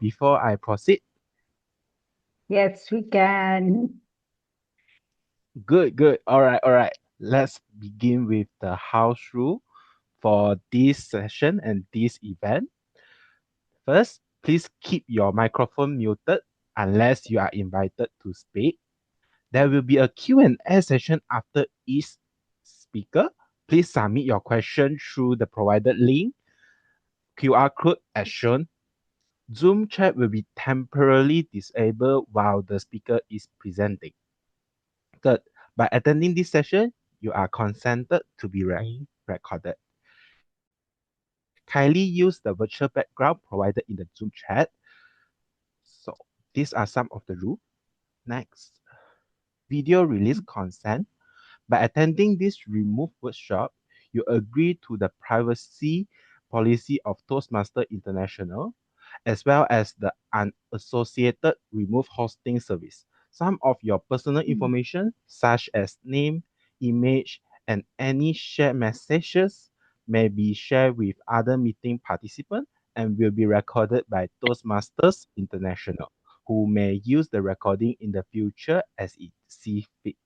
before I proceed? Yes, we can. Good, good. All right. Let's begin with the house rule for this session and this event. First, please keep your microphone muted unless you are invited to speak. There will be a Q&A session after each speaker. Please submit your question through the provided link, QR code as shown. Zoom chat will be temporarily disabled while the speaker is presenting. Third, by attending this session, you are consented to be recorded. Kindly use the virtual background provided in the Zoom chat. So these are some of the rules. Next, video release consent. By attending this remove workshop, you agree to the privacy policy of Toastmasters International, as well as the unassociated remove hosting service. Some of your personal information, such as name, image, and any shared messages may be shared with other meeting participants and will be recorded by Toastmasters International, who may use the recording in the future as it sees fit.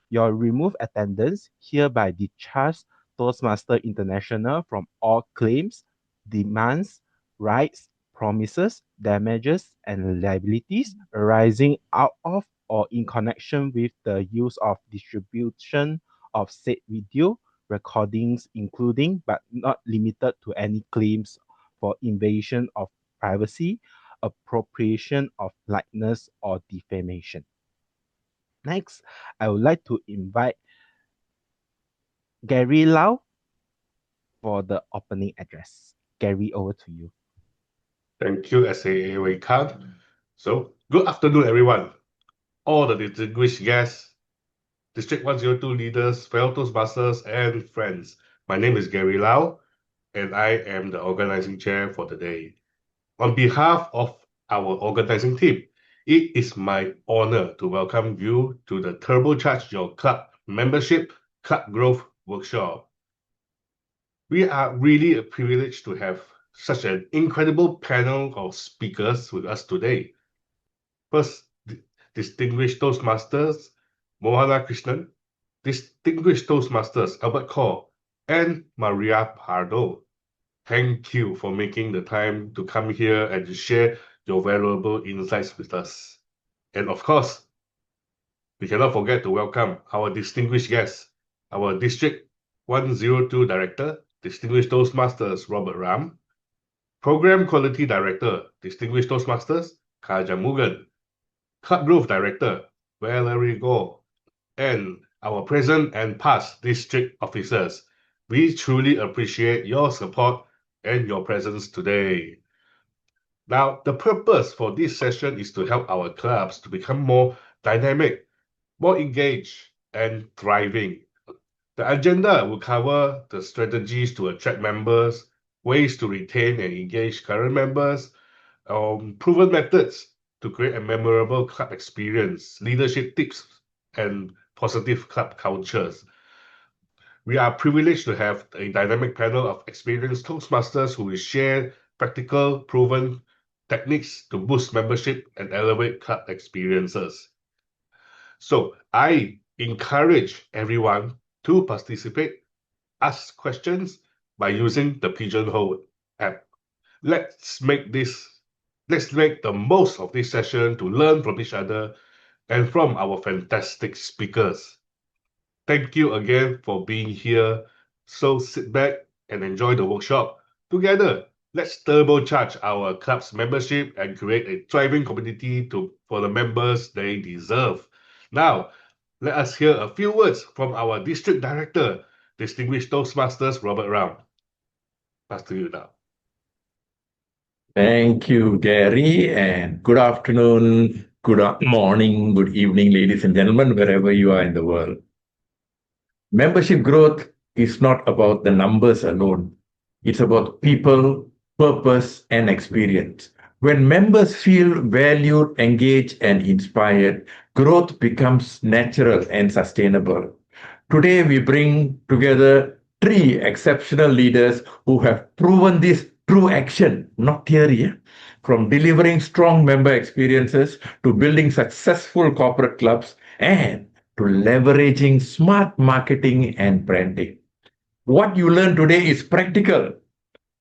Your removed attendance hereby discharges Toastmasters International from all claims, demands, rights, promises, damages, and liabilities arising out of or in connection with the use of distribution of said video recordings, including but not limited to any claims for invasion of privacy, appropriation of likeness, or defamation. Next, I would like to invite Gary Lau for the opening address. Gary, over to you. Thank you, 𝗂𝗂𝗂𝗏𝗃. So, good afternoon, everyone. All the distinguished guests, District 102 leaders, fellow Toastmasters, and friends. My name is Gary Lau, and I am the organizing chair for today. On behalf of our organizing team, it is my honor to welcome you to the Turbocharge Your Club Membership Club Growth Workshop. We are really privileged to have such an incredible panel of speakers with us today. First, Distinguished Toastmasters Mohana Krishnan, Distinguished Toastmasters Albert Core, and Maria Pardo. Thank you for making the time to come here and to share your valuable insights with us. And of course, we cannot forget to welcome our distinguished guests, our District 102 Director, Distinguished Toastmasters Robert Ram, Program Quality Director, Distinguished Toastmasters Kaja Mugan, Club Growth Director Valerie Go, and our present and past district officers. We truly appreciate your support and your presence today. Now, the purpose for this session is to help our clubs to become more dynamic, more engaged, and thriving. The agenda will cover the strategies to attract members, ways to retain and engage current members, proven methods to create a memorable club experience, leadership tips, and positive club cultures. We are privileged to have a dynamic panel of experienced Toastmasters who will share practical, proven techniques to boost membership and elevate club experiences. So I encourage everyone to participate, ask questions by using the Pigeonhole app. Let's make the most of this session to learn from each other and from our fantastic speakers. Thank you again for being here. So sit back and enjoy the workshop. Together, let's turbocharge our club's membership and create a thriving community for the members they deserve. Now, let us hear a few words from our District Director, Distinguished Toastmasters Robert Ram. Pass to you now. Thank you, Gary, and good afternoon, good morning, good evening, ladies and gentlemen, wherever you are in the world. Membership growth is not about the numbers alone. It's about people, purpose, and experience. When members feel valued, engaged, and inspired, growth becomes natural and sustainable. Today, we bring together three exceptional leaders who have proven this True action, not theory. From delivering strong member experiences to building successful corporate clubs and to leveraging smart marketing and branding. What you learn today is practical,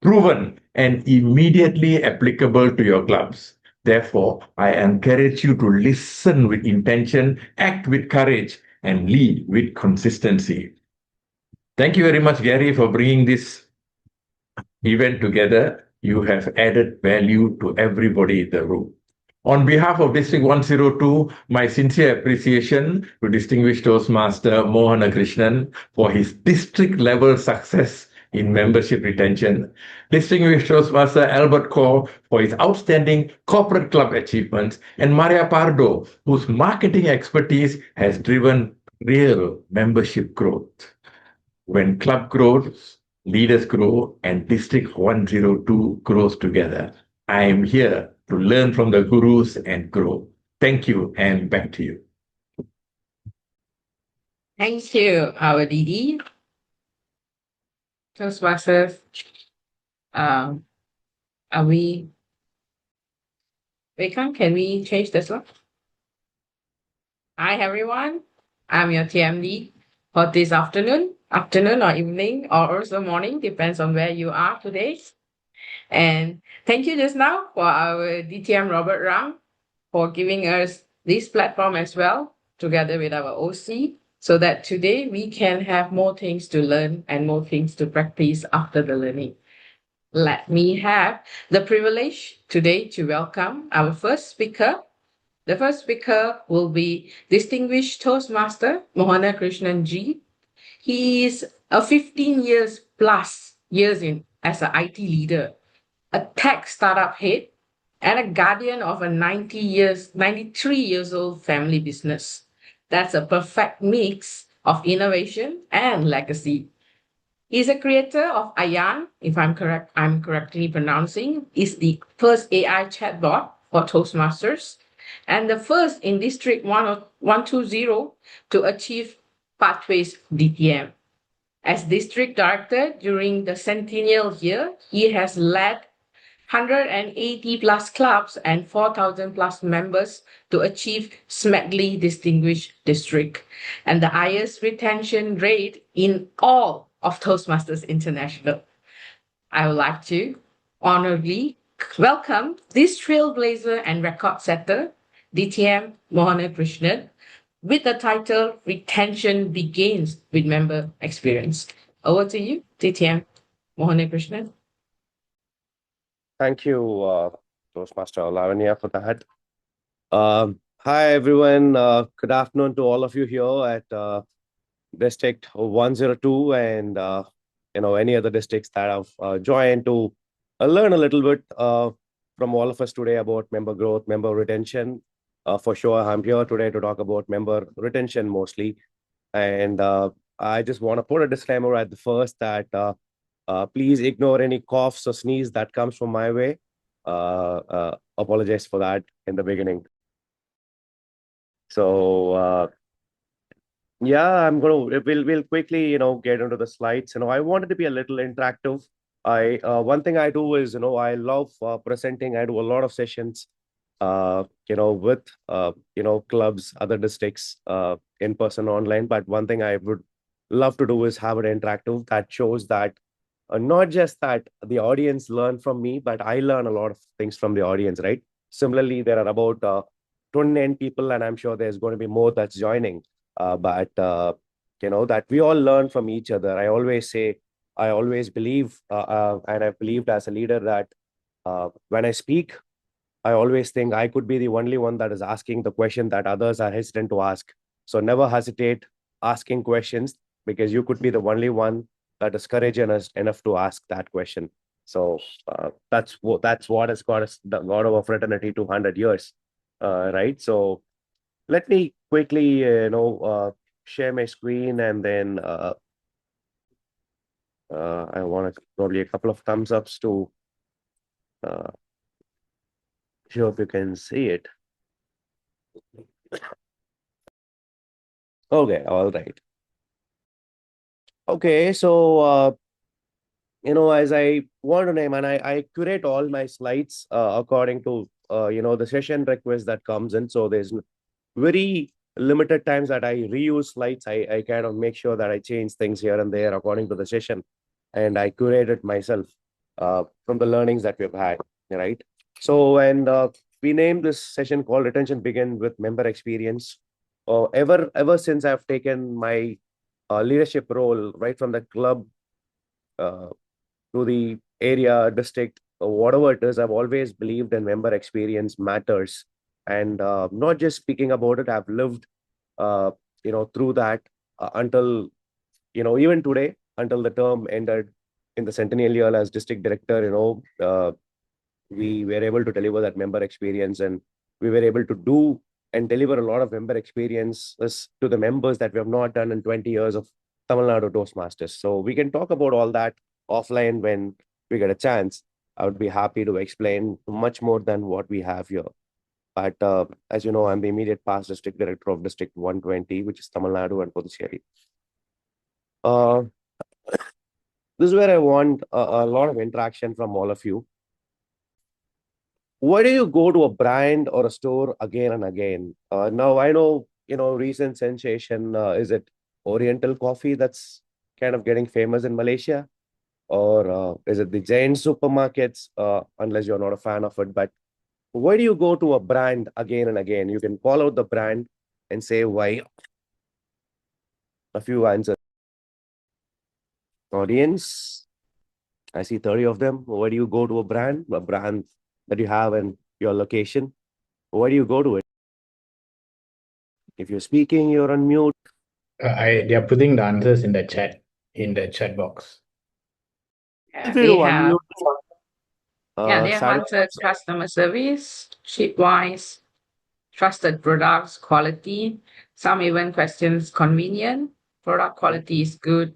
proven, and immediately applicable to your clubs. Therefore, I encourage you to listen with intention, act with courage, and lead with consistency. Thank you very much, Gary, for bringing this event together. You have added value to everybody in the room. On behalf of District 102, my sincere appreciation to Distinguished Toastmaster 𝗂𝗏𝗏 for his district-level success in membership retention, Distinguished Toastmaster 𝗷𝗵𝗂𝗏 for his outstanding corporate club achievements, and Maria Pardo, whose marketing expertise has driven real membership growth. When club grows, leaders grow, and District 102 grows together. I am here to learn from the gurus and grow. Thank you, and back to you. Thank you, our Didi. Toastmasters, are we... can we change the slide? Hi, everyone. I'm your TMD for this afternoon or evening, or also morning, depends on where you are today. And thank you just now for our DTM Robert Ram for giving us this platform as well, together with our OC, so that today we can have more things to learn and more things to practice after the learning. Let me have the privilege today to welcome our first speaker. The first speaker will be Distinguished Toastmaster 𝗂𝗏𝗏 Ji. He is a 15 years plus years in as an IT leader, a tech startup head, and a guardian of a 93 years old family business. That's a perfect mix of innovation and legacy. He's a creator of 𝗖𝗹𝗂𝗋, if I'm correctly pronouncing, is the first AI chatbot for Toastmasters, and the first in District 120 to achieve Pathways DTM. As District Director during the centennial year, he has led 180 plus clubs and 4,000 plus members to achieve SMACLI Distinguished District and the highest retention rate in all of Toastmasters International. I would like to honorably welcome this trailblazer and record setter, DTM 𝗂𝗏𝗏, with the title Retention Begins with Member Experience. Over to you, DTM 𝗂𝗏𝗏. Thank you, Toastmaster Lavanya, for that. Hi, everyone. Good afternoon to all of you here at District 102 and any other districts that have joined to learn a little bit from all of us today about member growth, member retention. For sure, I'm here today to talk about member retention mostly. And I just want to put a disclaimer at the first that please ignore any coughs or sneeze that comes from my way. Apologize for that in the beginning. So yeah, we'll quickly get into the slides. I wanted to be a little interactive. One thing I do is I love presenting. I do a lot of sessions with clubs, other districts, in person, online. But one thing I would love to do is have it interactive that shows that not just that the audience learn from me, but I learn a lot of things from the audience, right? Similarly, there are about 29 people, and I'm sure there's going to be more that's joining. But that we all learn from each other. I always believe, and I've believed as a leader that when I speak, I always think I could be the only one that is asking the question that others are hesitant to ask. So never hesitate asking questions, because you could be the only one that is courageous enough to ask that question. So that's what has got us the God of fraternity 200 years, right? So let me quickly, share my screen, and then I want probably a couple of thumbs ups to show if you can see it. Okay, all right. Okay, so as I want to name, and I curate all my slides according to, the session request that comes in. So there's very limited times that I reuse slides. I kind of make sure that I change things here and there according to the session, and I curate it myself from the learnings that we've had, right? So, and we named this session called Retention Begin with Member Experience. Ever since I've taken my leadership role, right from the club to the area, district, or whatever it is, I've always believed in member experience matters. And not just speaking about it, I've lived, through that until, even today, until the term ended in the centennial year as district director, we were able to deliver that member experience, and we were able to do and deliver a lot of member experiences to the members that we have not done in 20 years of Tamil Nadu Toastmasters. So we can talk about all that offline when we get a chance. I would be happy to explain much more than what we have here. But as you know, I'm the immediate past district director of District 120, which is Tamil Nadu and Puducherry. This is where I want a lot of interaction from all of you. Why do you go to a brand or a store again and again? Now, I know, recent sensation, is it Oriental coffee that's kind of getting famous in Malaysia? Or is it the giant supermarkets, unless you're not a fan of it? But why do you go to a brand again and again? You can call out the brand and say why. A few answers. Audience, I see 30 of them. Why do you go to a brand that you have in your location? Why do you go to it? If you're speaking, you're on mute. They are putting the answers in the chat box. Yeah, If you they do have, unmute, they have answered customer service, cheap-wise, trusted products, quality. Some even questions convenient, product quality is good,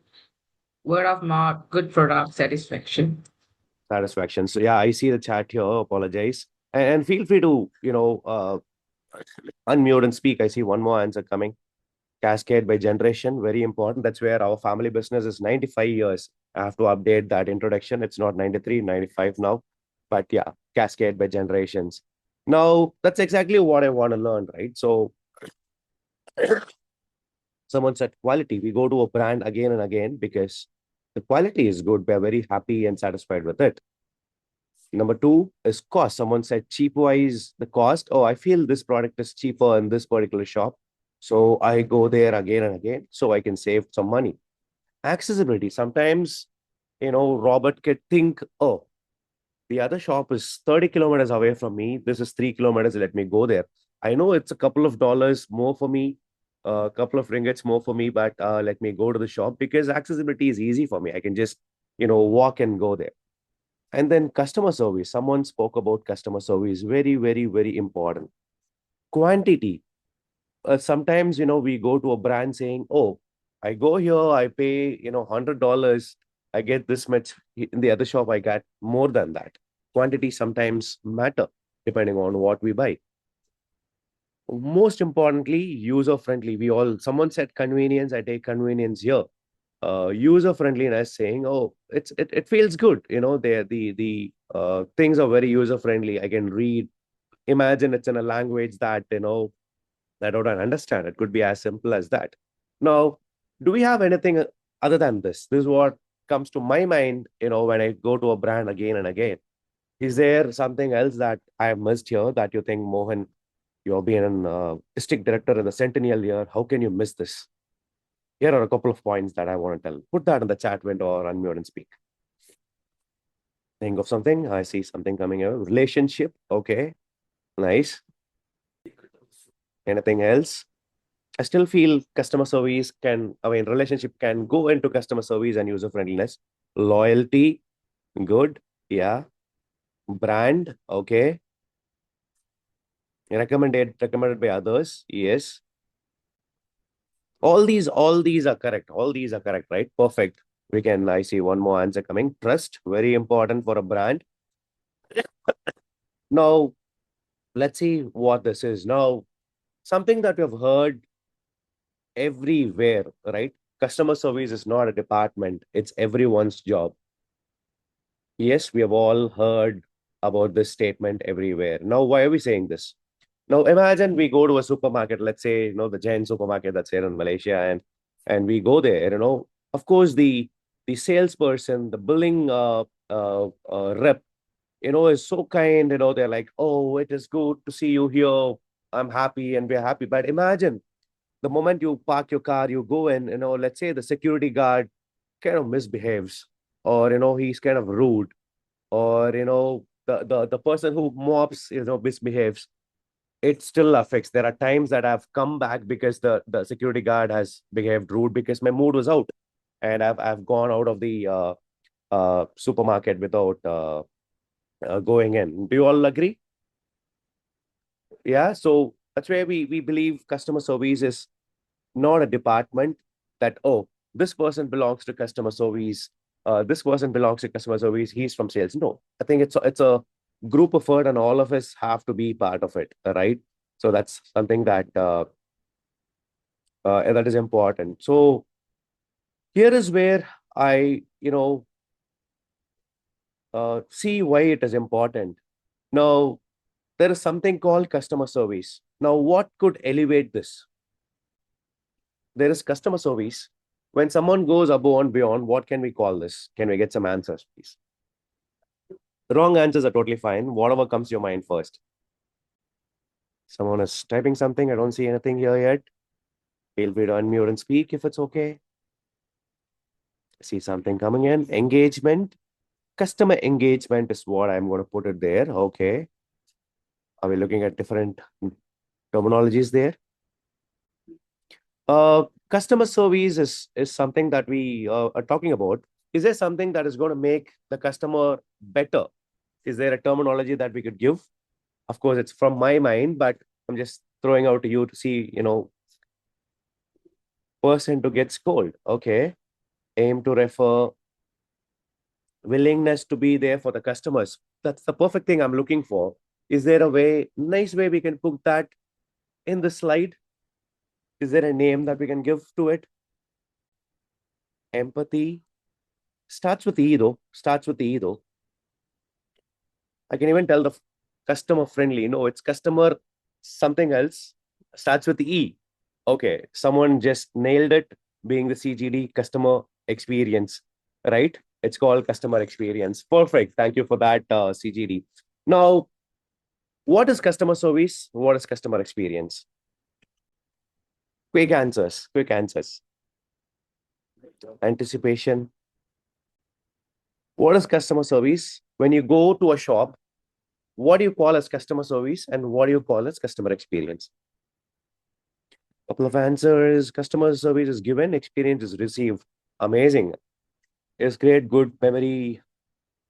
word of mouth, good product, satisfaction. Satisfaction. So yeah, I see the chat here. Apologize. And feel free to, unmute and speak. I see one more answer coming. Cascade by generation, very important. That's where our family business is 95 years. I have to update that introduction. It's not 93, 95 now. But yeah, cascade by generations. Now, that's exactly what I want to learn, right? So someone said quality. We go to a brand again and again because the quality is good. We're very happy and satisfied with it. Number two is cost. Someone said cheap-wise, the cost. Oh, I feel this product is cheaper in this particular shop. So I go there again and again so I can save some money. Accessibility. Sometimes, Robert could think, oh, the other shop is 30 kilometers away from me. This is 3 kilometers. Let me go there. I know it's a couple of dollars more for me, a couple of ringgits more for me, but let me go to the shop because accessibility is easy for me. I can just, walk and go there. And then customer service. Someone spoke about customer service. Very, very, very important. Quantity. Sometimes, we go to a brand saying, oh, I go here, I pay, $100. I get this much. In the other shop, I get more than that. Quantity sometimes matter depending on what we buy. Most importantly, user-friendly. Someone said convenience, I take convenience here. User-friendliness, saying, oh, it feels good. The things are very user-friendly. I can read. Imagine it's in a language that, I don't understand. It could be as simple as that. Now, do we have anything other than this? This is what comes to my mind, when I go to a brand again and again. Is there something else that I have missed here that you think, Mohan, you're being a district director in the centennial year? How can you miss this? Here are a couple of points that I want to tell. Put that in the chat window or unmute and speak. Think of something. I see something coming here. Relationship. Okay. Nice. Anything else? I still feel customer service relationship can go into customer service and user friendliness. Loyalty. Good. Yeah. Brand. Okay. Recommended by others. Yes. All these are correct. All these are correct, right? Perfect. I see one more answer coming. Trust, very important for a brand. Now, let's see what this is. Now, something that we've heard everywhere, right? Customer service is not a department. It's everyone's job. Yes, we have all heard about this statement everywhere. Now, why are we saying this? Now, imagine we go to a supermarket, let's say, the Jain supermarket that's here in Malaysia, and we go there, of course, the salesperson, the billing rep, is so kind, they're like, oh, it is good to see you here. I'm happy and we're happy. But imagine the moment you park your car, you go in, let's say the security guard kind of misbehaves, or, he's kind of rude, or, the person who mops, misbehaves. It still affects. There are times that I've come back because the security guard has behaved rude because my mood was out, and I've gone out of the supermarket without going in. Do you all agree? Yeah. So that's where we believe customer service is not a department that, oh, this person belongs to customer service. This person belongs to customer service. He's from sales. No, I think it's a group effort, and all of us have to be part of it, right? So that's something that that is important. So here is where I see why it is important. Now, there is something called customer service. Now, what could elevate this? There is customer service. When someone goes above and beyond, what can we call this? Can we get some answers, please? Wrong answers are totally fine. Whatever comes to your mind first. Someone is typing something. I don't see anything here yet. Feel free to unmute and speak if it's okay. I see something coming in. Engagement. Customer engagement is what I'm going to put it there. Okay. Are we looking at different terminologies there? Customer service is something that we are talking about. Is there something that is going to make the customer better? Is there a terminology that we could give? Of course, it's from my mind, but I'm just throwing out to you to see, person to get scolded. Okay. Aim to refer. Willingness to be there for the customers. That's the perfect thing I'm looking for. Is there a nice way we can put that in the slide? Is there a name that we can give to it? Empathy. Starts with E though. I can even tell the customer friendly. No, it's customer something else. Starts with the E. Okay, someone just nailed it, being the CGD, customer experience, right? It's called customer experience. Perfect. Thank you for that, CGD. Now, what is customer service? What is customer experience? Quick answers. Anticipation. What is customer service? When you go to a shop, what do you call as customer service and what do you call as customer experience? Couple of answers. Customer service is given, experience is received. Amazing. It's great, good memory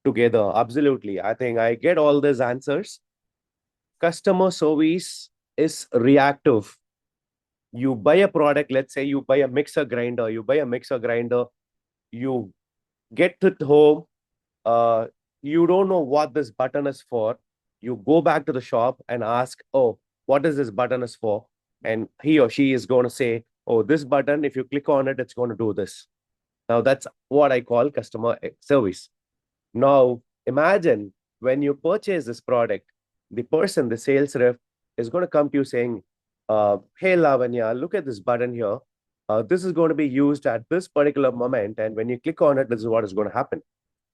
together. Absolutely. I think I get all these answers. Customer service is reactive. You buy a product, let's say you buy a mixer grinder, you get it home, you don't know what this button is for. You go back to the shop and ask, oh, what is this button is for? And he or she is going to say, oh, this button, if you click on it, it's going to do this. Now, that's what I call customer service. Now, imagine when you purchase this product, the person, the sales rep, is going to come to you saying, hey, Lavanya, look at this button here. This is going to be used at this particular moment. And when you click on it, this is what is going to happen.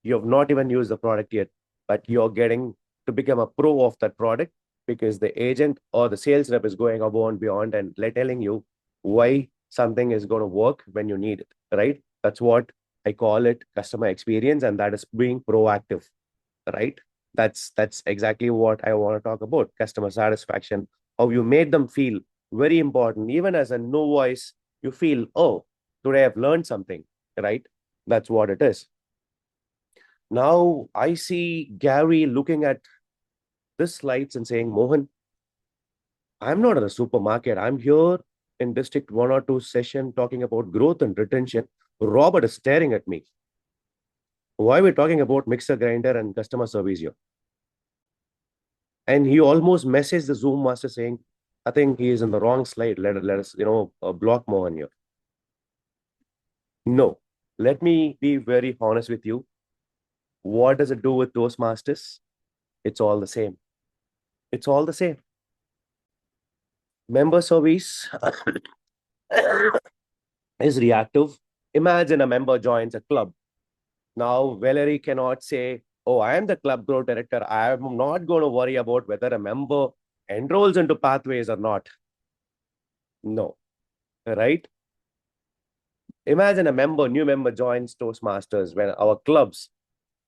You have not even used the product yet, but you're getting to become a pro of that product because the agent or the sales rep is going above and beyond and telling you why something is going to work when you need it, right? That's what I call it, customer experience, and that is being proactive, right? That's exactly what I want to talk about. Customer satisfaction, how you made them feel very important. Even as a no voice, you feel, oh, today I've learned something, right? That's what it is. Now I see Gary looking at this slides and saying, Mohan, I'm not at a supermarket. I'm here in District 1 or 2 session talking about growth and retention. Robert is staring at me. Why are we talking about mixer grinder and customer service here? And he almost messaged the Zoom master saying, I think he is in the wrong slide. Let us, block Mohan here. No, let me be very honest with you. What does it do with Toastmasters? It's all the same. It's all the same. Member service is reactive. Imagine a member joins a club. Now, Valerie cannot say, oh, I am the club growth director. I am not going to worry about whether a member enrolls into pathways or not. No, right? Imagine a new member joins Toastmasters when our clubs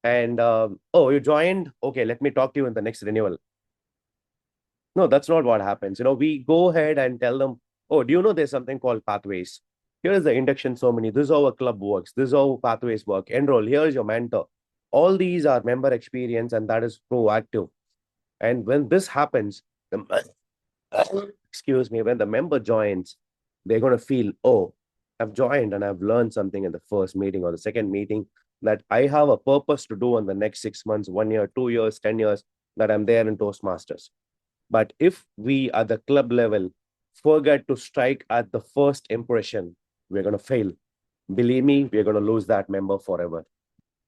and, oh, you joined? Okay, let me talk to you in the next renewal. No, that's not what happens. We go ahead and tell them, oh, do you know there's something called pathways? Here is the induction ceremony. This is how a club works. This is how pathways work. Enroll. Here's your mentor. All these are member experience, and that is proactive. And when this happens, excuse me, when the member joins, they're going to feel, oh, I've joined and I've learned something in the first meeting or the second meeting that I have a purpose to do in the next 6 months, 1 year, 2 years, 10 years, that I'm there in Toastmasters. But if we at the club level forget to strike at the first impression, we're going to fail. Believe me, we're going to lose that member forever.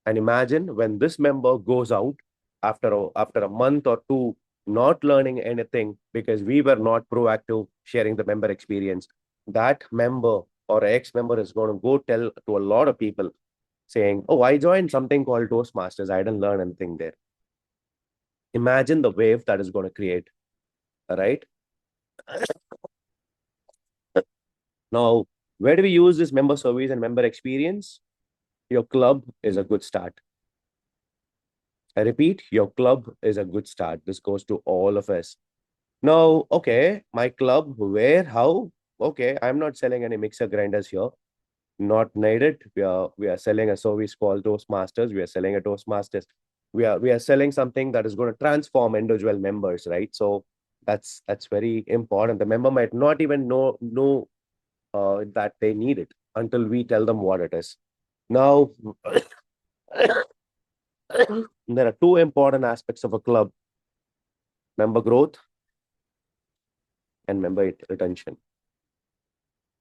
And imagine when this member goes out after a month or two, not learning anything because we were not proactive sharing the member experience, that member or ex-member is going to go tell to a lot of people saying, oh, I joined something called Toastmasters. I didn't learn anything there. Imagine the wave that is going to create, right? Now, where do we use this member service and member experience? Your club is a good start. I repeat, your club is a good start. This goes to all of us. Now, okay, my club, where, how? Okay, I'm not selling any mixer grinders here. Not needed. We are selling a service called Toastmasters. We are selling a Toastmasters. We are selling something that is going to transform individual members, right? So that's very important. The member might not even know that they need it until we tell them what it is. Now, there are two important aspects of a club: member growth and member retention.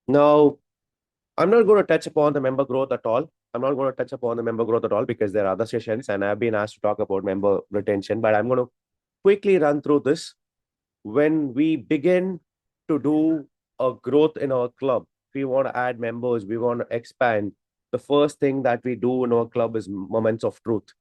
Now, I'm not going to touch upon the member growth at all. I'm not going to touch upon the member growth at all because there are other sessions and I've been asked to talk about member retention, but I'm going to quickly run through this. When we begin to do a growth in our club, we want to add members, we want to expand. The first thing that we do in our club is moments of truth.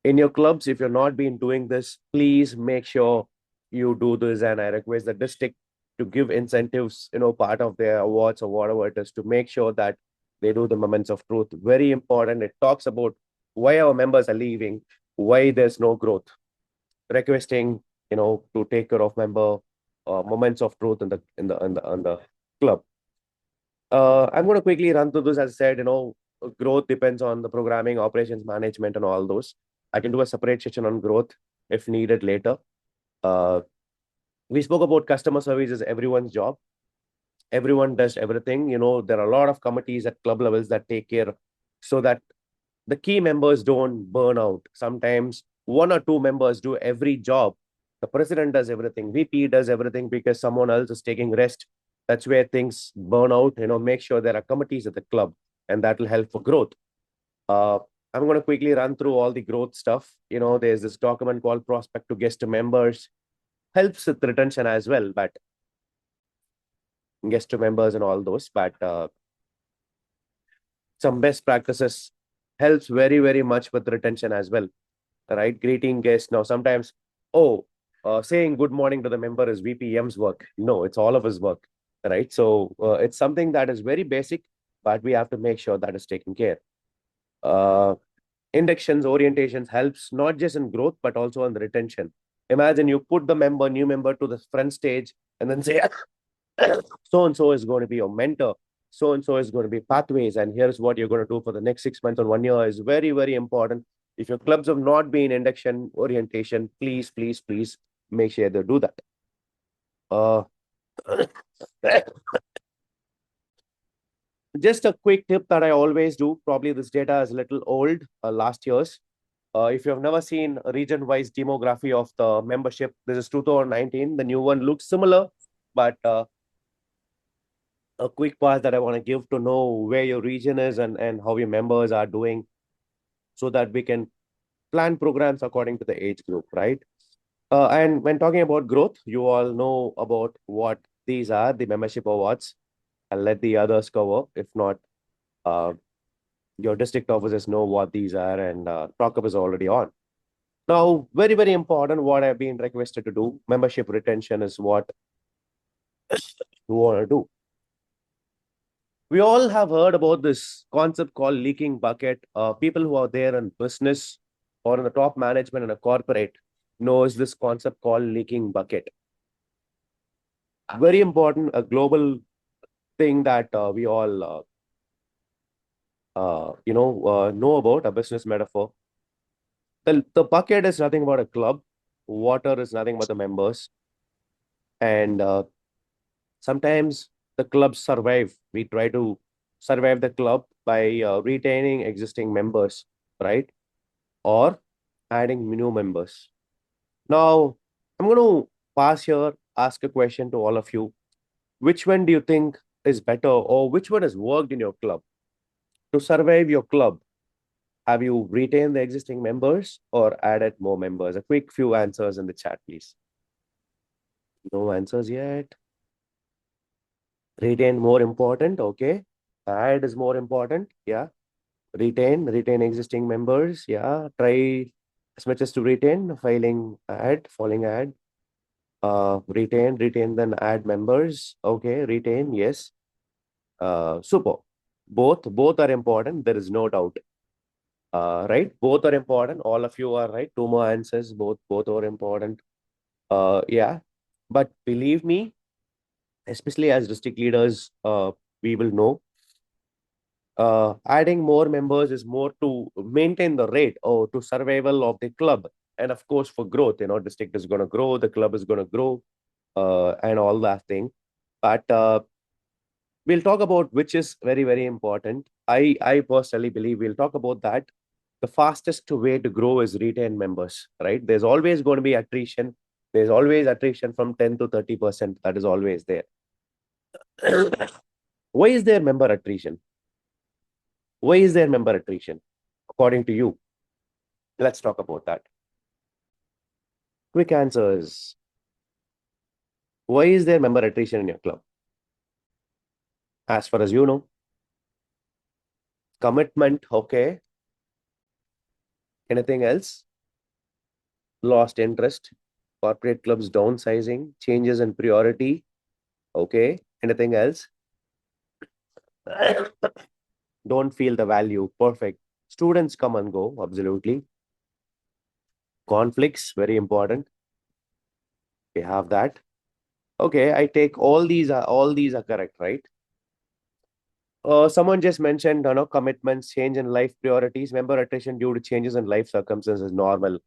In your clubs, if you're not been doing this, please make sure you do this. And I request the district to give incentives, part of their awards or whatever it is, to make sure that they do the moments of truth. Very important. It talks about why our members are leaving, why there's no growth. Requesting, to take care of member moments of truth in the club. I'm going to quickly run through this. As I said, growth depends on the programming, operations management, and all those. I can do a separate session on growth if needed later. We spoke about customer service is everyone's job. Everyone does everything. There are a lot of committees at club levels that take care so that the key members don't burn out. Sometimes 1 or 2 members do every job. The president does everything. VP does everything because someone else is taking rest. That's where things burn out. Make sure there are committees at the club, and that will help for growth. I'm going to quickly run through all the growth stuff. There's this document called Prospect to Guest to Members. Helps with retention as well, but guest to members and all those. But some best practices helps very, very much with retention as well, right? Greeting guests. Now, sometimes, saying good morning to the member is VPM's work. No, it's all of his work, right? So it's something that is very basic, but we have to make sure that is taken care. Inductions, orientations helps not just in growth, but also in the retention. Imagine you put the new member to the front stage and then say, so-and-so is going to be your mentor. So-and-so is going to be pathways. And here's what you're going to do for the next 6 months or 1 year is very, very important. If your clubs have not been induction orientation, please, please, please make sure they do that. Just a quick tip that I always do. Probably this data is a little old, last year's. If you have never seen a region-wise demography of the membership, this is 2019. The new one looks similar, but a quick pass that I want to give to know where your region is and how your members are doing. so that we can plan programs according to the age group, right? And when talking about growth, you all know about what these are, the membership awards. I'll let the others cover. If not, your district officers know what these are, and talk-up is already on. Now, very, very important, what I've been requested to do, membership retention is what you want to do. We all have heard about this concept called leaking bucket. People who are there in business or in the top management in a corporate knows this concept called leaking bucket. Very important, a global thing that we all know about, a business metaphor. The bucket is nothing but a club. Water is nothing but the members. And sometimes the clubs survive. We try to survive the club by retaining existing members, right? Or adding new members. Now, I'm going to pass here, ask a question to all of you. Which one do you think is better, or which one has worked in your club? To survive your club, have you retained the existing members or added more members? A quick few answers in the chat, please. No answers yet. Retain more important, okay. Add is more important, yeah. Retain existing members, yeah. Try as much as to retain, falling add. Retain, then add members, okay. Retain, yes. Super. Both are important, there is no doubt. Right, both are important. All of you are right. Two more answers. Both are important. Yeah, but believe me, especially as district leaders, we will know. Adding more members is more to maintain the rate or to survival of the club, and of course for growth. District is going to grow, the club is going to grow, and all that thing. But we'll talk about which is very, very important. I personally believe we'll talk about that. The fastest way to grow is retain members, right? There's always going to be attrition. There's always attrition from 10 to 30%. That is always there. Why is there member attrition? Why is there member attrition, according to you? Let's talk about that. Quick answers. Why is there member attrition in your club? As far as you know. Commitment, okay. Anything else? Lost interest, corporate clubs downsizing, changes in priority. Okay. Anything else? Don't feel the value. Perfect. Students come and go. Absolutely. Conflicts, very important. We have that. Okay. I take all these are correct, right? Someone just mentioned, commitments, change in life priorities, member attrition due to changes in life circumstances is normal.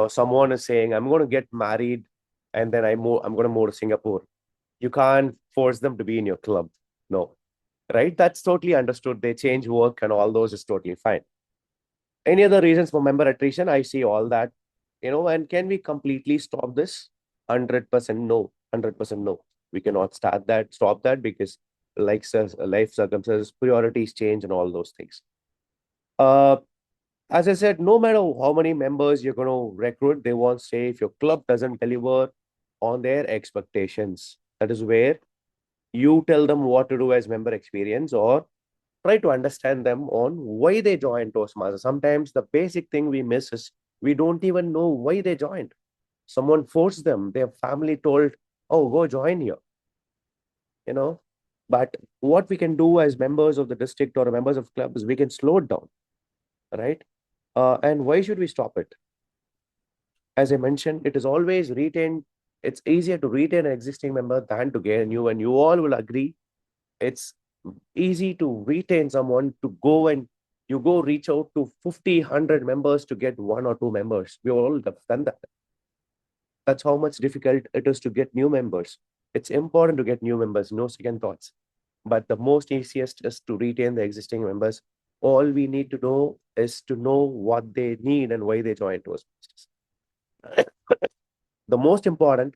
Someone is saying, I'm going to get married and then I'm going to move to Singapore. You can't force them to be in your club. No, right? That's totally understood. They change work and all those is totally fine. Any other reasons for member attrition? I see all that, and can we completely stop this? 100% no. 100% no. We cannot stop that because life circumstances, priorities change and all those things. As I said, no matter how many members you're going to recruit, they won't say if your club doesn't deliver on their expectations. That is where you tell them what to do as member experience, or try to understand them on why they joined Toastmasters. Sometimes the basic thing we miss is we don't even know why they joined. Someone forced them. Their family told, oh, go join here. But what we can do as members of the district or members of club is we can slow it down, right? And why should we stop it? As I mentioned, it is always retained. It's easier to retain an existing member than to get a new, and you all will agree. It's easy to retain someone to go and you go reach out to 50, 100 members to get 1 or 2 members. We all have done that. That's how much difficult it is to get new members. It's important to get new members, no second thoughts. But the most easiest is to retain the existing members. All we need to know is to know what they need and why they joined Toastmasters. The most important,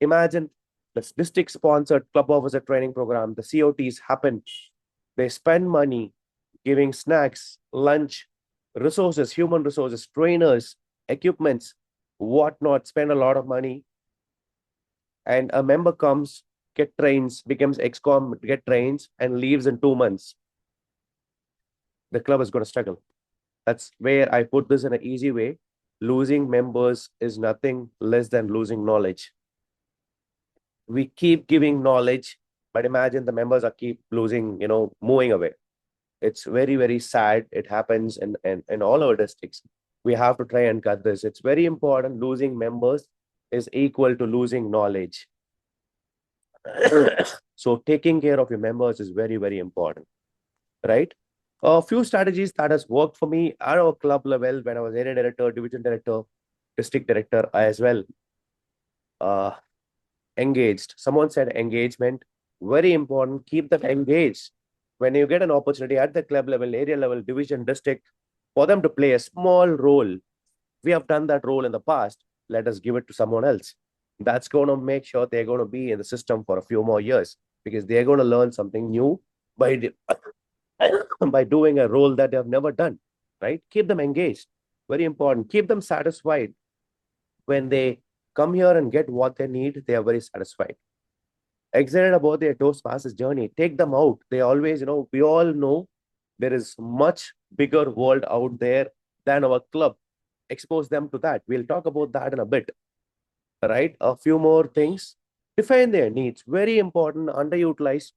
imagine the district-sponsored club officer training program. The COTs happen. They spend money giving snacks, lunch, resources, human resources, trainers, equipments, whatnot, spend a lot of money. And a member comes, get trains, becomes ex-com, get trains, and leaves in 2 months. The club is going to struggle. That's where I put this in an easy way. Losing members is nothing less than losing knowledge. We keep giving knowledge, but imagine the members are keep losing, moving away. It's very, very sad. It happens in all our districts. We have to try and cut this. It's very important. Losing members is equal to losing knowledge. So taking care of your members is very, very important, right? A few strategies that has worked for me at our club level when I was area director, division director, district director as well. Engaged. Someone said engagement, very important. Keep them engaged. When you get an opportunity at the club level, area level, division, district, for them to play a small role. We have done that role in the past. Let us give it to someone else. That's going to make sure they're going to be in the system for a few more years, because they're going to learn something new by doing a role that they have never done, right? Keep them engaged. Very important. Keep them satisfied. When they come here and get what they need, they are very satisfied. Excited about their Toastmasters journey. Take them out. They always, we all know there is much bigger world out there than our club. Expose them to that. We'll talk about that in a bit, right? A few more things. Define their needs. Very important, underutilized.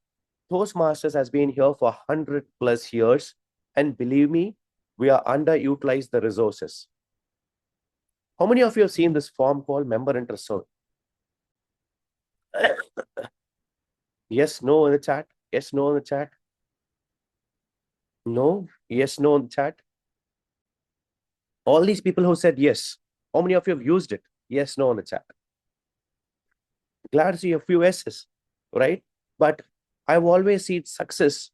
Toastmasters has been here for 100+ years. And believe me, we are underutilized the resources. How many of you have seen this form called member interest survey? Yes, no in the chat. Yes, no in the chat. No, yes, no in the chat. All these people who said yes, how many of you have used it? Yes, no in the chat. Glad to see a few S's, right? But I've always seen success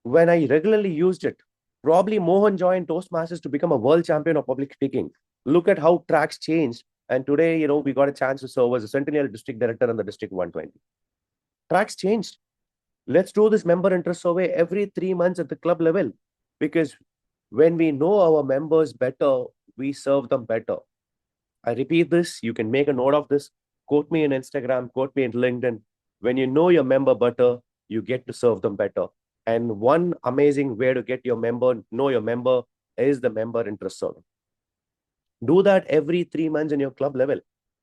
when I regularly used it. Probably Mohan joined Toastmasters to become a world champion of public speaking. Look at how tracks changed. And today, we got a chance to serve as a Centennial District Director in the District 120. Tracks changed. Let's do this member interest survey every 3 months at the club level, because when we know our members better, we serve them better. I repeat this. You can make a note of this. Quote me on Instagram, quote me on LinkedIn. When you know your member better, you get to serve them better. And one amazing way to get your member, know your member, is the member interest survey. Do that every 3 months in your club level.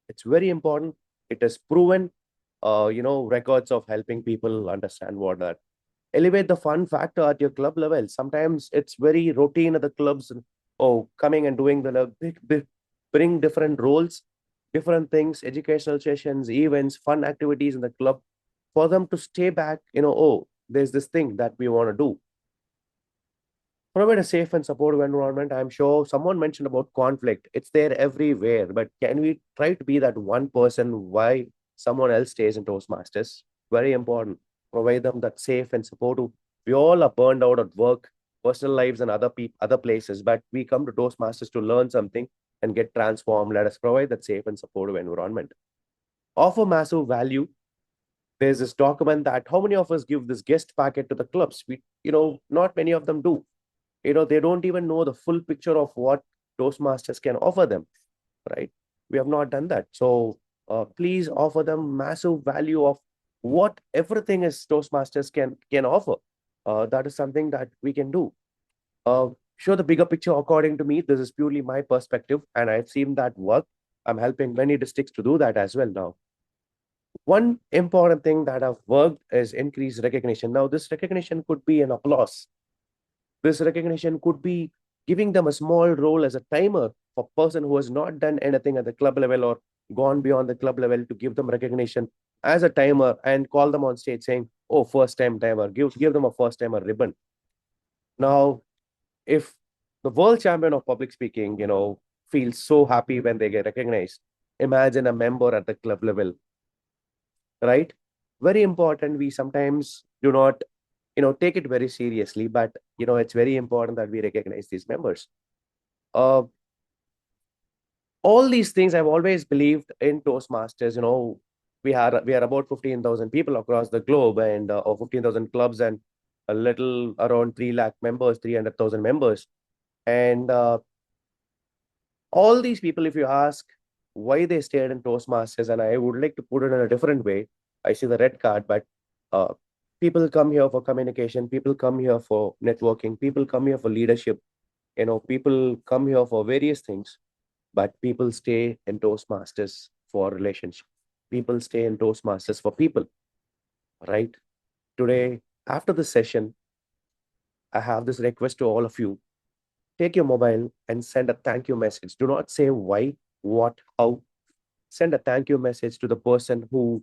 It's very important. It is proven, records of helping people understand what that. Elevate the fun factor at your club level. Sometimes it's very routine at the clubs. Coming and doing bring different roles, different things, educational sessions, events, fun activities in the club, for them to stay back, there's this thing that we want to do. Provide a safe and supportive environment. I'm sure someone mentioned about conflict. It's there everywhere, but can we try to be that one person why someone else stays in Toastmasters? Very important. Provide them that safe and supportive. We all are burned out at work, personal lives, and other places, but we come to Toastmasters to learn something and get transformed. Let us provide that safe and supportive environment. Offer massive value. There's this document that how many of us give this guest packet to the clubs? Not many of them do. They don't even know the full picture of what Toastmasters can offer them, right? We have not done that. So please offer them massive value of what everything is Toastmasters can offer. That is something that we can do. Show the bigger picture. According to me, this is purely my perspective, and I've seen that work. I'm helping many districts to do that as well now. One important thing that I've worked is increased recognition. Now, this recognition could be an applause. This recognition could be giving them a small role as a timer for a person who has not done anything at the club level or gone beyond the club level, to give them recognition as a timer and call them on stage saying, oh, first time timer, give them a first timer ribbon. Now, if the world champion of public speaking, feels so happy when they get recognized, imagine a member at the club level, right? Very important. We sometimes do not take it very seriously, but it's very important that we recognize these members. All these things I've always believed in Toastmasters. We are about 15,000 people across the globe, and or 15,000 clubs, and a little around 3 lakh members, 300,000 members. And all these people, if you ask why they stayed in Toastmasters, and I would like to put it in a different way. I see the red card, but people come here for communication, people come here for networking, people come here for leadership, people come here for various things, but people stay in Toastmasters for relationship. People stay in Toastmasters for people, right? Today, after the session, I have this request to all of you. Take your mobile and send a thank you message. Do not say why, what, how. Send a thank you message to the person who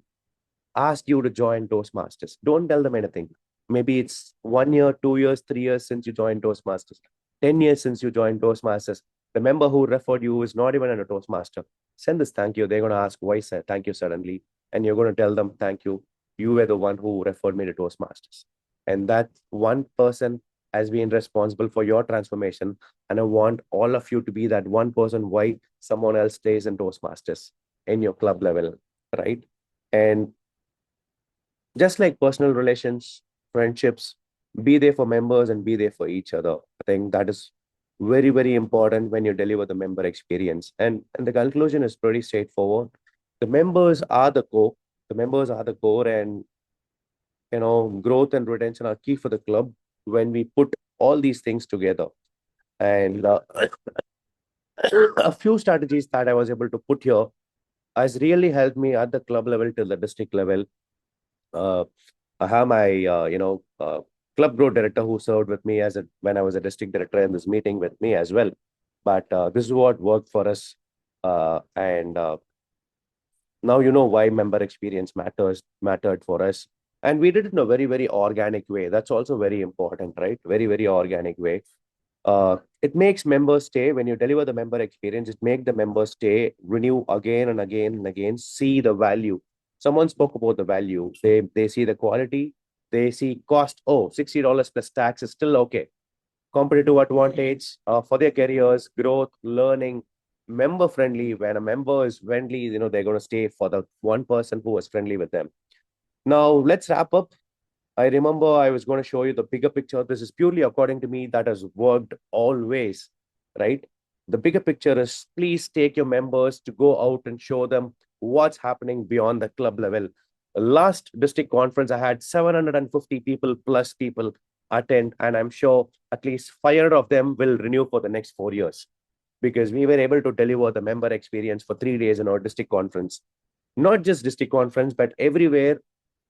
asked you to join Toastmasters. Don't tell them anything. Maybe it's 1 year, 2 years, 3 years since you joined Toastmasters, 10 years since you joined Toastmasters. The member who referred you is not even a Toastmaster. Send this thank you. They're going to ask why thank you suddenly. And you're going to tell them, thank you. You were the one who referred me to Toastmasters. And that one person has been responsible for your transformation. And I want all of you to be that one person why someone else stays in Toastmasters in your club level, right? And just like personal relations, friendships, be there for members and be there for each other. I think that is very, very important when you deliver the member experience. And the conclusion is pretty straightforward. The members are the core. The members are the core, and growth and retention are key for the club when we put all these things together. And a few strategies that I was able to put here has really helped me at the club level till the district level. I have my club growth director who served with me when I was a district director in this meeting with me as well. But this is what worked for us, and now you know why member experience mattered for us. And we did it in a very, very organic way. That's also very important, right? Very, very organic way. It makes members stay. When you deliver the member experience, it makes the members stay, renew again and again and again, see the value. Someone spoke about the value. They see the quality. They see cost. Oh, $60 plus tax is still okay. Competitive advantage for their careers, growth, learning, member friendly. When a member is friendly, they're going to stay for the one person who was friendly with them. Now, let's wrap up. I remember I was going to show you the bigger picture. This is purely according to me that has worked always, right? The bigger picture is please take your members to go out and show them what's happening beyond the club level. Last district conference, I had 750 people plus people attend, and I'm sure at least 500 of them will renew for the next 4 years because we were able to deliver the member experience for 3 days in our district conference. Not just district conference, but everywhere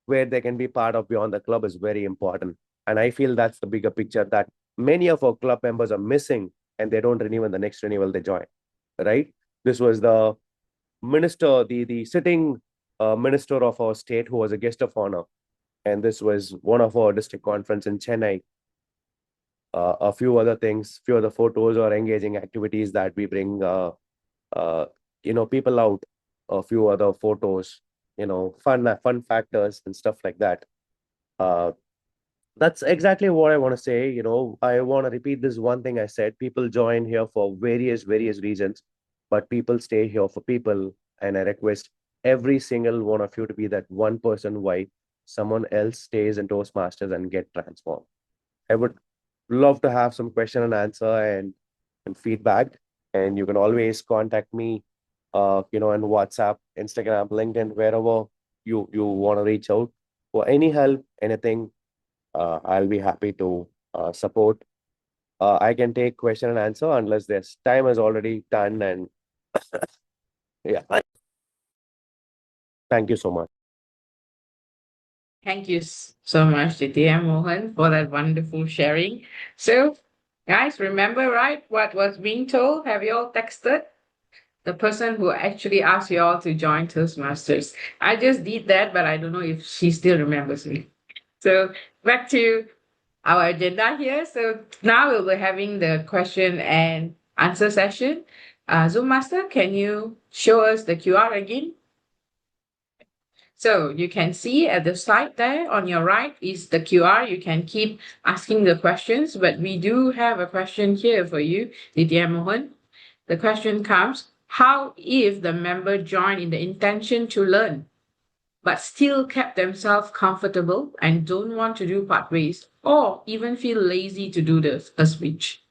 where they can be part of beyond the club is very important. And I feel that's the bigger picture that many of our club members are missing, and they don't renew in the next renewal they join, right? This was the minister, the sitting minister of our state who was a guest of honor. And this was one of our district conference in Chennai. A few other things, few other photos or engaging activities that we bring, people out, a few other photos, fun factors and stuff like that. That's exactly what I want to say. I want to repeat this one thing I said. People join here for various reasons, but people stay here for people. And I request every single one of you to be that one person why someone else stays in Toastmasters and get transformed. I would love to have some question and answer and feedback. And you can always contact me, on WhatsApp, Instagram, LinkedIn, wherever you want to reach out for any help, anything. I'll be happy to support. I can take question and answer unless this time is already done. And yeah, thank you so much. Thank you so much, DTM Mohan, for that wonderful sharing. So, guys, remember, right, what was being told? Have you all texted the person who actually asked you all to join Toastmasters? I just did that, but I don't know if she still remembers me. So, back to our agenda here. So, now we'll be having the question and answer session. Zoom Master, can you show us the QR again? So you can see at the side there on your right is the QR. You can keep asking the questions, but we do have a question here for you, Ditya Mohan. The question comes, how if the member joined in the intention to learn, but still kept themselves comfortable and don't want to do pathways or even feel lazy to do a switch?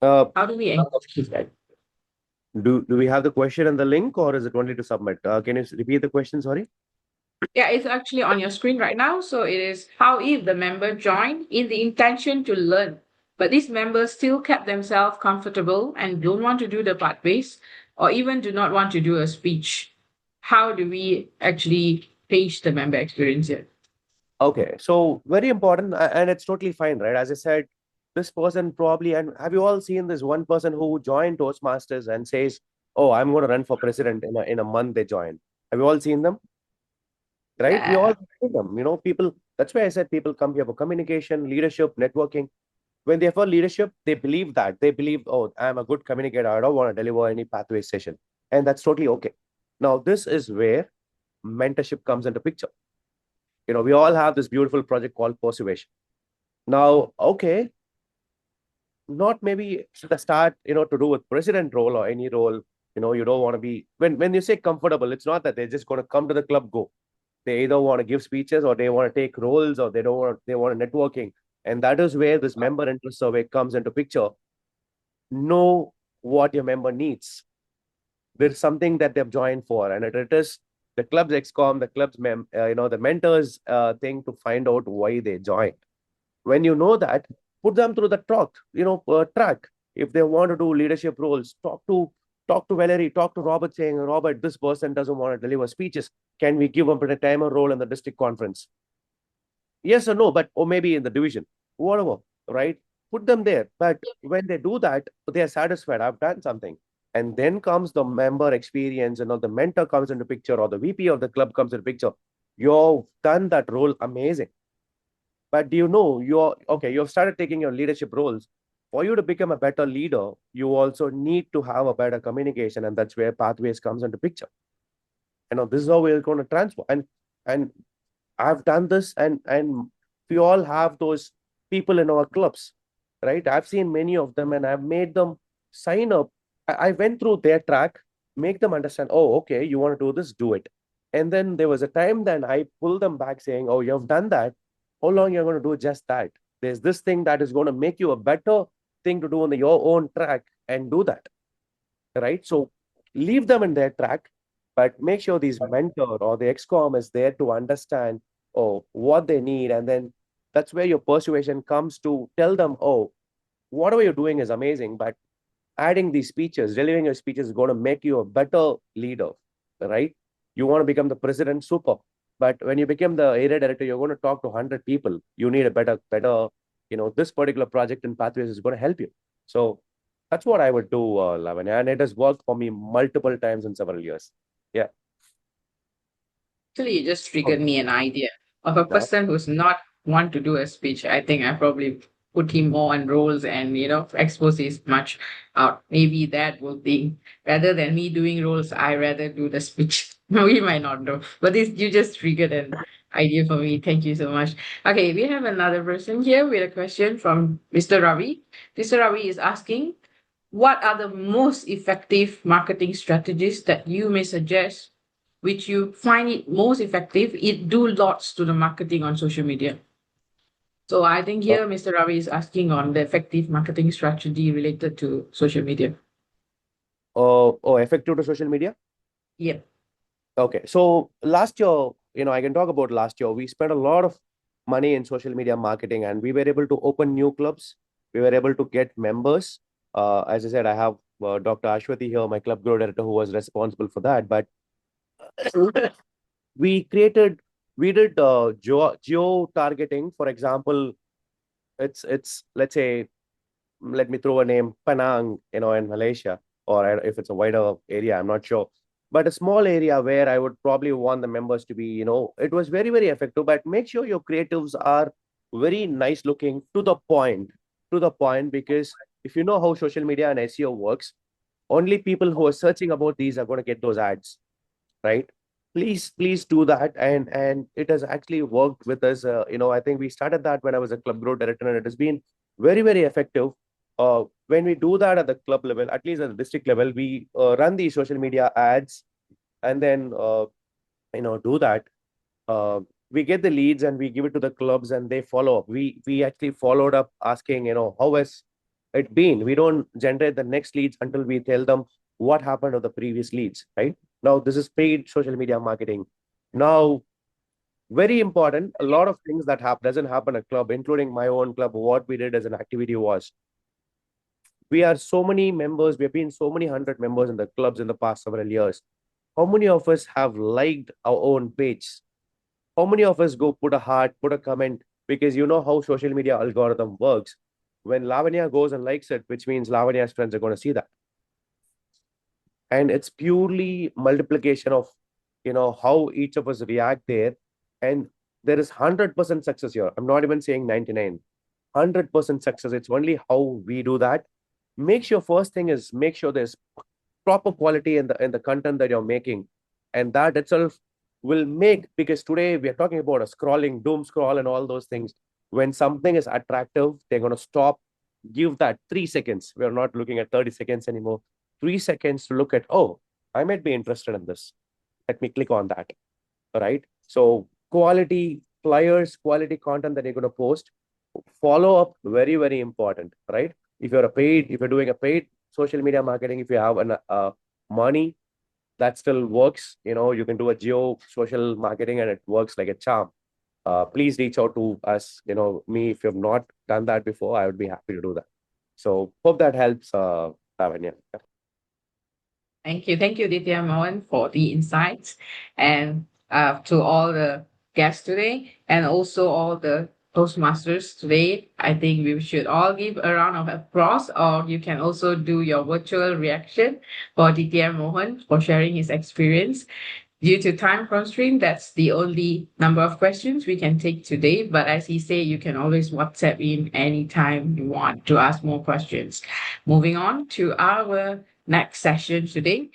How do we engage that? Do we have the question and the link, or is it only to submit? Can you repeat the question? Sorry. Yeah, it's actually on your screen right now. So it is, how if the member joined in the intention to learn, but these members still kept themselves comfortable and don't want to do the pathways or even do not want to do a speech. How do we actually change the member experience here? Okay, so very important, and it's totally fine, right? As I said, this person probably, and have you all seen this one person who joined Toastmasters and says, "Oh, I'm going to run for president in a month." They join. Have you all seen them? Right? We all see them. People. That's why I said people come here for communication, leadership, networking. When they're for leadership, they believe that. They believe, "Oh, I'm a good communicator. I don't want to deliver any pathway session," and that's totally okay. Now, this is where mentorship comes into picture. We all have this beautiful project called persuasion. Now, okay, not maybe at the start, to do with president role or any role, you don't want to be, when you say comfortable, it's not that they're just going to come to the club, go. They either want to give speeches or they want to take roles or they want networking. And that is where this member interest survey comes into picture. Know what your member needs. There's something that they've joined for, and it is the club's XCOM, the club's the mentors thing to find out why they joined. When you know that, put them through the track. If they want to do leadership roles, talk to Valerie, talk to Robert, saying, "Robert, this person doesn't want to deliver speeches. Can we give him a timer role in the district conference?" Yes or no, or maybe in the division, whatever, right? Put them there. But when they do that, they are satisfied. I've done something. And then comes the member experience, the mentor comes into picture, or the VP of the club comes into picture. You've done that role amazing. But do you know you've started taking your leadership roles. For you to become a better leader, you also need to have a better communication, and that's where pathways comes into picture. This is how we're going to transfer. And I've done this, and we all have those people in our clubs, right? I've seen many of them, and I've made them sign up. I went through their track, make them understand, "Oh, okay, you want to do this, do it." And then there was a time then I pulled them back saying, "Oh, you've done that. How long you're going to do just that? There's this thing that is going to make you a better thing to do on your own track, and do that." Right? So leave them in their track, but make sure these mentor or the XCOM is there to understand what they need. And then that's where your persuasion comes to tell them, "Oh, whatever you're doing is amazing, but adding these speeches, delivering your speeches is going to make you a better leader," right? You want to become the president, super. But when you become the area director, you're going to talk to 100 people. You need a better, this particular project in Pathways is going to help you. So that's what I would do, Lavanya. And it has worked for me multiple times in several years. Yeah. Actually, you just triggered me an idea of a person who's not want to do a speech. I think I probably put him more on roles and, expose his much out. Maybe that will be rather than me doing roles, I rather do the speech. We might not know, but you just triggered an idea for me. Thank you so much. Okay, we have another person here with a question from Mr. Ravi. Mr. Ravi is asking, what are the most effective marketing strategies that you may suggest, which you find it most effective? It do lots to the marketing on social media. So I think here Mr. Ravi is asking on the effective marketing strategy related to social media. Effective to social media? Yeah. Okay. So last year, I can talk about last year. We spent a lot of money in social media marketing, and we were able to open new clubs. We were able to get members. As I said, I have Dr. Ashwathi here, my club growth director, who was responsible for that. But we did geo targeting. For example, it's let's say, let me throw a name, Penang, in Malaysia, or if it's a wider area, I'm not sure. But a small area where I would probably want the members to be, it was very, very effective. But make sure your creatives are very nice looking, to the point, because if you know how social media and SEO works, only people who are searching about these are going to get those ads, right? Please do that. And it has actually worked with us. I think we started that when I was a club growth director, and it has been very, very effective. When we do that at the club level, at least at the district level, we run these social media ads, and then do that. We get the leads and we give it to the clubs, and they follow up. We actually followed up asking, how has We don't generate the next leads until we tell them what happened to the previous leads, right? Now, this is paid social media marketing. Now, very important, a lot of things that doesn't happen at club, including my own club. What we did as an activity was, we are so many members, we have been so many hundred members in the clubs in the past several years. How many of us have liked our own page? How many of us go put a heart, put a comment? Because you know how social media algorithm works. When Lavanya goes and likes it, which means Lavanya's friends are going to see that. And it's purely multiplication of, how each of us react there. And there is 100% success here. I'm not even saying 99. 100% success. It's only how we do that. Make sure first thing is make sure there's proper quality in the content that you're making. And that itself will make, because today we are talking about a scrolling, doom scroll and all those things. When something is attractive, they're going to stop, give that 3 seconds. We're not looking at 30 seconds anymore. 3 seconds to look at, oh, I might be interested in this. Let me click on that. All right. So quality flyers, quality content that you're going to post, follow up, very, very important, right? If you're doing a paid social media marketing, if you have money, that still works. You can do a geo social marketing and it works like a charm. Please reach out to us, me, if you have not done that before, I would be happy to do that. So hope that helps, Lavanya. Thank you, Ditya Mohan, for the insights, and to all the guests today, and also all the Toastmasters today. I think we should all give a round of applause, or you can also do your virtual reaction for Ditya Mohan for sharing his experience. Due to time constraint, that's the only number of questions we can take today. But as he said, you can always WhatsApp in anytime you want to ask more questions. Moving on to our next session today,